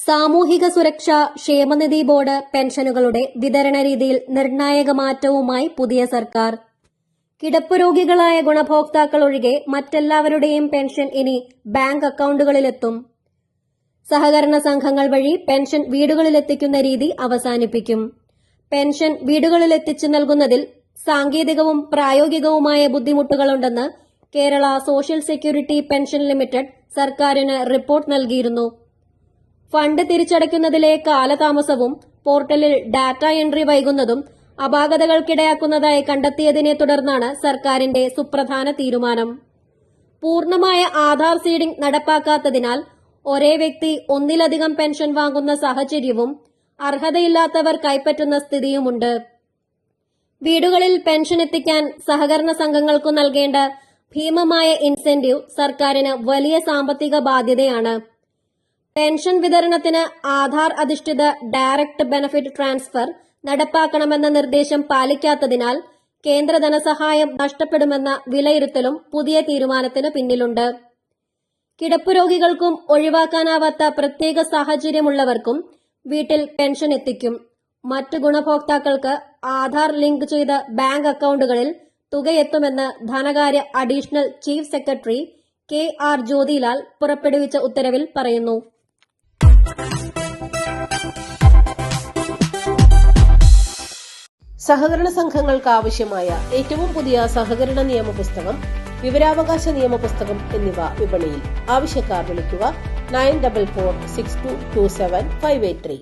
സാമൂഹിക സുരക്ഷാ ക്ഷേമനിധി ബോർഡ് പെൻഷനുകളുടെ വിതരണ രീതിയിൽ നിർണായക മാറ്റവുമായി പുതിയ സർക്കാർ. കിടപ്പ് രോഗികളായ ഗുണഭോക്താക്കൾ ഒഴികെ മറ്റെല്ലാവരുടെയും പെൻഷൻ ഇനി ബാങ്ക് അക്കൌണ്ടുകളിലെത്തും. സഹകരണ സംഘങ്ങൾ വഴി പെൻഷൻ വീടുകളിലെത്തിക്കുന്ന രീതി അവസാനിപ്പിക്കും. പെൻഷൻ വീടുകളിലെത്തിച്ചു നൽകുന്നതിൽ സാങ്കേതികവും പ്രായോഗികവുമായ ബുദ്ധിമുട്ടുകളുണ്ടെന്ന് Kerala social security pension limited സർക്കാരിന് റിപ്പോർട്ട് നൽകിയിരുന്നു. ഫണ്ട് തിരിച്ചടയ്ക്കുന്നതിലെ കാലതാമസവും പോർട്ടലിൽ ഡാറ്റ എൻട്രി വൈകുന്നതും അപാകതകൾക്കിടയാക്കുന്നതായി കണ്ടെത്തിയതിനെ തുടർന്നാണ് സർക്കാരിന്റെ സുപ്രധാന തീരുമാനം. പൂർണ്ണമായ ആധാർ സീഡിംഗ് നടപ്പാക്കാത്തതിനാൽ ഒരേ വ്യക്തി ഒന്നിലധികം പെൻഷൻ വാങ്ങുന്ന സാഹചര്യവും അർഹതയില്ലാത്തവർ കൈപ്പറ്റുന്ന സ്ഥിതിയുമുണ്ട്. വീടുകളിൽ പെൻഷൻ എത്തിക്കാൻ സഹകരണ സംഘങ്ങൾക്കു നൽകേണ്ട ഭീമമായ ഇൻസെന്റീവ് സർക്കാരിന് വലിയ സാമ്പത്തിക ബാധ്യതയാണ്. പെൻഷൻ വിതരണത്തിന് ആധാർ അധിഷ്ഠിത ഡയറക്ട് ബെനഫിറ്റ് ട്രാൻസ്ഫർ നടപ്പാക്കണമെന്ന നിർദ്ദേശം പാലിക്കാത്തതിനാൽ കേന്ദ്ര ധനസഹായം നഷ്ടപ്പെടുമെന്ന വിലയിരുത്തലും പുതിയ തീരുമാനത്തിന് പിന്നിലുണ്ട്. കിടപ്പുരോഗികൾക്കും ഒഴിവാക്കാനാവാത്ത പ്രത്യേക സാഹചര്യമുള്ളവർക്കും വീട്ടിൽ പെൻഷൻ എത്തിക്കും. മറ്റു ഗുണഭോക്താക്കൾക്ക് ആധാർ ലിങ്ക് ചെയ്ത ബാങ്ക് അക്കൌണ്ടുകളിൽ തുകയെത്തുമെന്ന് ധനകാര്യ additional chief secretary KR Jyothilal പുറപ്പെടുവിച്ച ഉത്തരവിൽ പറയുന്നു. സഹകരണ സംഘങ്ങൾക്ക് ആവശ്യമായ ഏറ്റവും പുതിയ സഹകരണ നിയമപുസ്തകം, വിവരാവകാശ നിയമപുസ്തകം എന്നിവ വിപണിയിൽ. ആവശ്യക്കാർ വിളിക്കുക 9446227583.